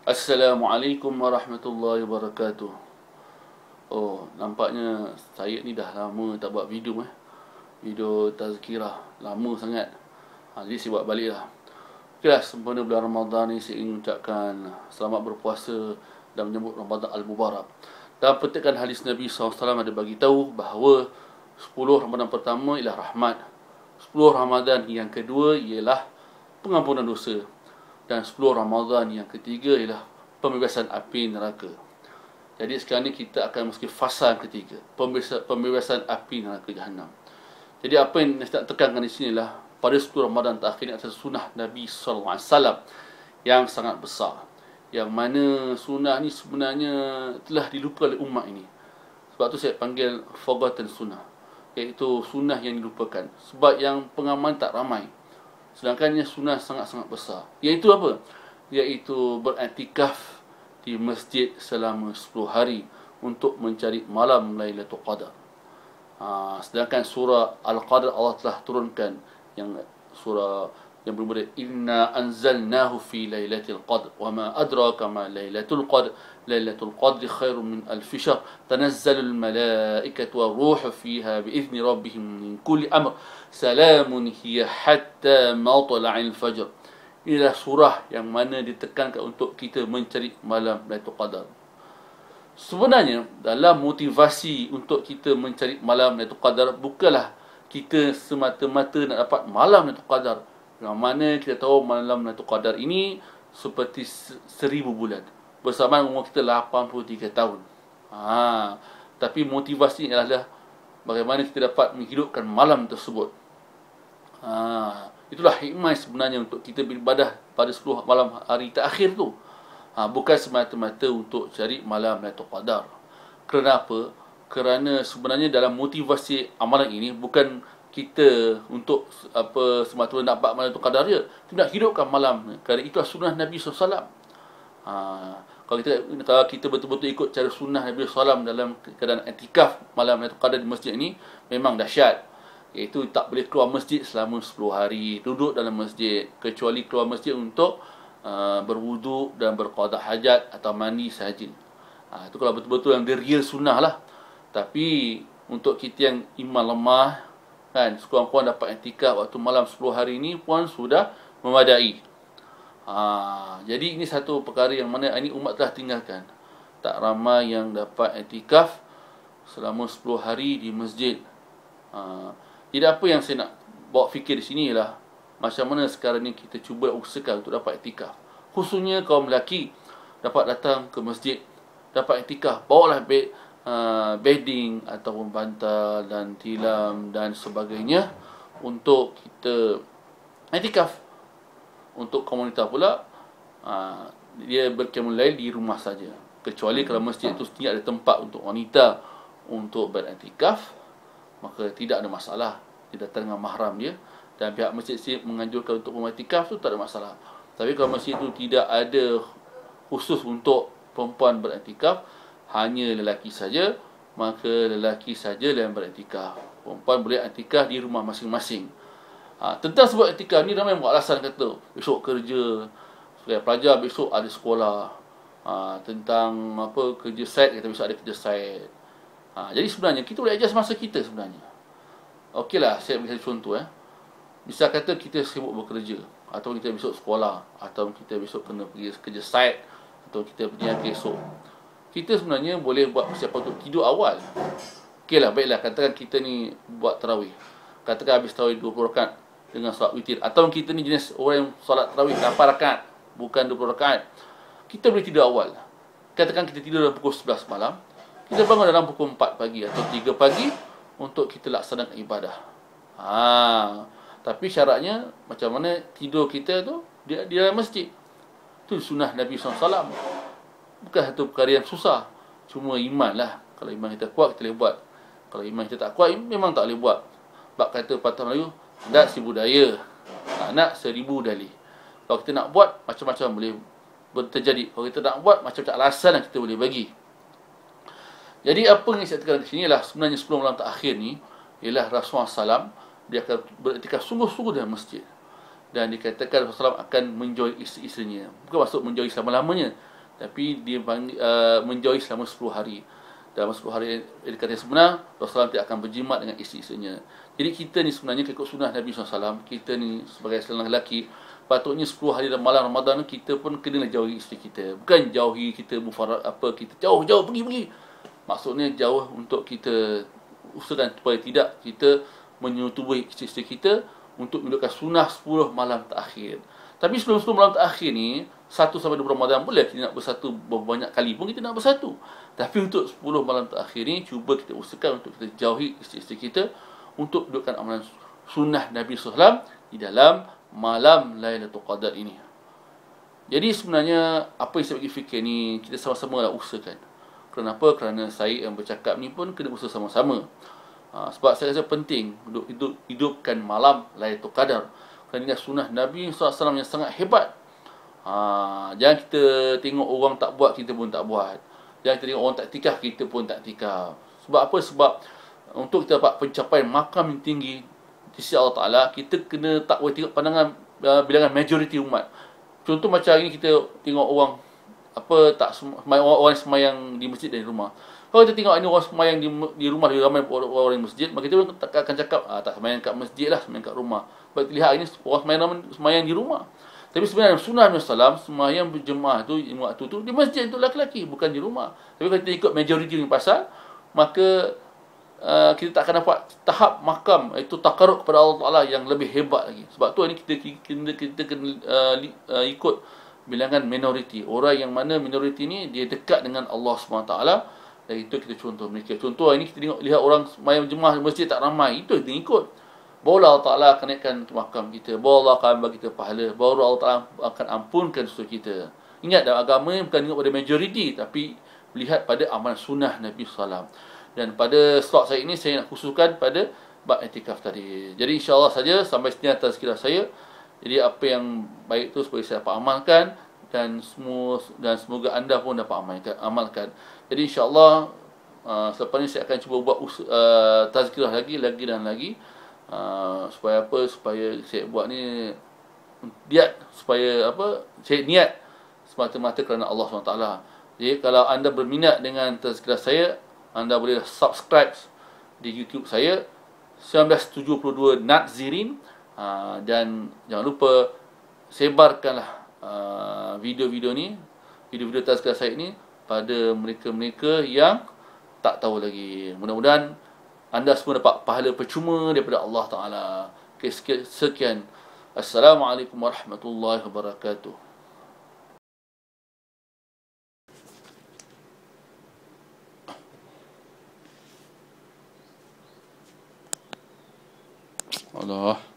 Assalamualaikum warahmatullahi wabarakatuh. Oh, nampaknya saya ni dah lama tak buat video Video tazkirah, lama sangat. Jadi saya buat balik lah. Okeylah, sempena bulan Ramadan ni saya ingin ucapkan selamat berpuasa dan menyambut Ramadan Al-Mubarak. Dalam petikan hadis Nabi SAW ada bagi tahu bahawa 10 Ramadan pertama ialah rahmat, 10 Ramadan yang kedua ialah pengampunan dosa, dan 10 Ramadan yang ketiga ialah pembebasan api neraka. Jadi sekarang ni kita akan masuki fasa yang ketiga, pembebasan api neraka Jahannam. Jadi apa yang saya nak tekankan di sini lah, pada 10 Ramadan terakhir ni ada sunnah Nabi SAW yang sangat besar, yang mana sunnah ni sebenarnya telah dilupakan oleh umat ini. Sebab tu saya panggil forgotten sunnah, iaitu sunnah yang dilupakan. Sebab yang pengamal tak ramai, sedangkan sunnah sangat-sangat besar. Iaitu apa? Iaitu beriktikaf di masjid selama 10 hari untuk mencari malam Lailatul Qadar. Sedangkan surah Al-Qadar Allah telah turunkan, yang surah yang bermula inna anzalnahu fi lailatul qadr wa ma adraka ma lailatul qadr lailatul qadri khairun min alf shahr tanazzalul malaikatu waruhu fiha biizni rabbihim min kulli amr salamun hiya hatta matla'il fajr. Inilah surah yang mana ditekankan untuk kita mencari malam Lailatul Qadar. Sebenarnya dalam motivasi untuk kita mencari malam Lailatul Qadar bukanlah kita semata-mata nak dapat malam Lailatul Qadar, yang mana kita tahu malam Lailatul Qadar ini seperti 1000 bulan, bersamaan umur kita 83 tahun. Tapi motivasi adalah bagaimana kita dapat menghidupkan malam tersebut. Itulah hikmah sebenarnya untuk kita beribadah pada 10 malam hari terakhir tu. Bukan semata-mata untuk cari malam Lailatul Qadar. Kenapa? Kerana sebenarnya dalam motivasi amalan ini bukan kita untuk semata-mata nak dapat malam Lailatul Qadar je. Kita nak hidupkan malam. Kerana itulah sunnah Nabi SAW. Kalau kita betul-betul ikut cara sunnah Nabi SAW dalam keadaan iktikaf malam Lailatul Qadar di masjid ini, memang dahsyat. Iaitu tak boleh keluar masjid selama 10 hari, duduk dalam masjid, kecuali keluar masjid untuk berwuduk dan berqada hajat atau mandi sahaja. Itu kalau betul-betul yang dia real sunnah lah. Tapi untuk kita yang iman lemah, kan, sekurang-kurang dapat iktikaf waktu malam 10 hari ini pun sudah memadai. Jadi ini satu perkara yang mana ini umat telah tinggalkan. Tak ramai yang dapat iktikaf selama 10 hari di masjid. Jadi apa yang saya nak bawa fikir di sini ialah macam mana sekarang ni kita cuba usahakan untuk dapat iktikaf. Khususnya kaum lelaki dapat datang ke masjid, dapat iktikaf. Bawalah bedding ataupun bantal dan tilam dan sebagainya untuk kita iktikaf. Untuk kaum wanita pula, dia berqiyamul lail di rumah saja. Kecuali kalau masjid itu tidak ada tempat untuk wanita untuk beriktikaf, maka tidak ada masalah. Dia datang dengan mahram dia, dan pihak masjid menganjurkan untuk beriktikaf tu tak ada masalah. Tapi kalau masjid itu tidak ada khusus untuk perempuan beriktikaf, hanya lelaki saja, maka lelaki saja yang beriktikaf. Perempuan boleh iktikaf di rumah masing-masing. Tentang sebab iktikaf ni ramai buat alasan, kata besok kerja, sebagai pelajar besok ada sekolah. Tentang kerja site, kata besok ada kerja site. Jadi sebenarnya kita boleh adjust masa kita sebenarnya. Okeylah, saya bagi satu contoh. Bisa kata kita sibuk bekerja, atau kita besok sekolah, atau kita besok kena pergi kerja site, atau kita berniaga esok. Kita sebenarnya boleh buat persiapan untuk tidur awal. Okeylah, baiklah, katakan kita ni buat tarawih. Katakan habis tarawih 20 rakaat dengan solat witir. Atau kita ni jenis orang yang solat tarawih 8 rakaat, bukan 20 rakaat. Kita boleh tidur awal. Katakan kita tidur dalam pukul 11 malam, kita bangun dalam pukul 4 pagi atau 3 pagi untuk kita laksanakan ibadah. Tapi syaratnya macam mana tidur kita tu di dalam masjid. Itu sunnah Nabi SAW. Bukan satu perkara yang susah. Cuma iman lah. Kalau iman kita kuat, kita boleh buat. Kalau iman kita tak kuat, memang tak boleh buat. Sebab kata patah Melayu, nak 1000 daya, nak 1000 dalih. Kalau kita nak buat, macam-macam boleh terjadi. Kalau kita nak buat, macam-macam alasan yang kita boleh bagi. Jadi apa yang saya tekan di sini ialah sebenarnya 10 malam terakhir ni ialah Rasulullah SAW, dia akan beriktikaf sungguh-sungguh dalam masjid. Dan dikatakan Rasulullah SAW akan menjauhi isteri-isterinya. Bukan maksud menjauhi selama-lamanya, tapi dia menjauhi selama 10 hari. Dalam 10 hari yang sebenar, Rasulullah tidak akan berjimat dengan isteri-isterinya. Jadi kita ni sebenarnya ikut sunnah Nabi SAW, kita ni sebagai seorang lelaki, patutnya 10 hari dalam malam Ramadan kita pun kena jauhi isteri kita. Bukan jauhi kita mufarad apa, kita jauh-jauh pergi-pergi. Maksudnya jauh untuk kita usahakan supaya tidak kita menyetubuhi isteri-isteri kita untuk menunjukkan sunnah 10 malam terakhir. Tapi sebelum 10 malam terakhir ni, 1 sampai 20 Ramadan boleh kita nak bersatu banyak kali pun kita nak bersatu. Tapi untuk 10 malam terakhir ni, cuba kita usahakan untuk kita jauhi isteri-isteri kita untuk menunjukkan amalan sunnah Nabi SAW di dalam malam Lailatul Qadar ini. Jadi sebenarnya apa yang saya bagi fikir ni, kita sama-sama lah usahakan. Kenapa? Kerana saya yang bercakap ni pun kena usaha sama-sama. Sebab saya rasa penting untuk hidupkan malam Lailatul Qadar. Kerana ini sunnah Nabi SAW yang sangat hebat. Jangan kita tengok orang tak buat, kita pun tak buat. Jangan kita tengok orang tak tikaf, kita pun tak tikaf. Sebab apa? Sebab untuk kita dapat pencapaian makam yang tinggi di sisi Allah Ta'ala, kita kena tak boleh tengok pandangan bilangan majoriti umat. Contoh macam hari ni kita tengok orang orang semayang di masjid dan di rumah. Kalau kita tengok ini orang semayang di rumah lebih ramai orang di masjid, maka kita akan cakap tak semayang kat masjid lah, semayang kat rumah. Sebab kita lihat ini orang semayang di rumah. Tapi sebenarnya sunnah Nabi SAW, semayang berjemaah tu waktu tu di masjid untuk lelaki, bukan di rumah. Tapi kalau kita ikut majoriti ni pasal, maka kita tak akan dapat tahap makam, iaitu takarrub kepada Allah Ta'ala yang lebih hebat lagi. Sebab tu ini kita kena ikut bilangan minoriti. Orang yang mana minoriti ni dia dekat dengan Allah SWT. Dan itu kita contoh mereka. Contoh ini kita lihat orang semayang jemaah masjid tak ramai, itu kita ikut. Barulah Allah Ta'ala akan naikkan makam kita. Baru Allah akan bagi kita pahala. Baru Allah Ta'ala akan ampunkan dosa kita. Ingat, dalam agama bukan tengok pada majoriti, tapi lihat pada amalan sunnah Nabi SAW. Dan pada slot saya ini, saya nak khususkan pada bab i'tikaf tadi. Jadi insyaAllah saja, sampai sini atas kira saya. Jadi apa yang baik tu supaya saya dapat amalkan. Dan semoga anda pun dapat amalkan. Jadi insyaAllah, selepas ni saya akan cuba buat tazkirah lagi dan lagi. Supaya apa? Supaya saya buat ni niat, supaya apa? Saya niat semata-mata kerana Allah SWT. Jadi kalau anda berminat dengan tazkirah saya, anda boleh subscribe di YouTube saya 1972 Nadzirin, dan jangan lupa sebarkanlah video-video ni, video-video tazkirah saya ini pada mereka-mereka yang tak tahu lagi. Mudah-mudahan anda semua dapat pahala percuma daripada Allah Ta'ala. Okay, sekian. Assalamualaikum warahmatullahi wabarakatuh. Allah.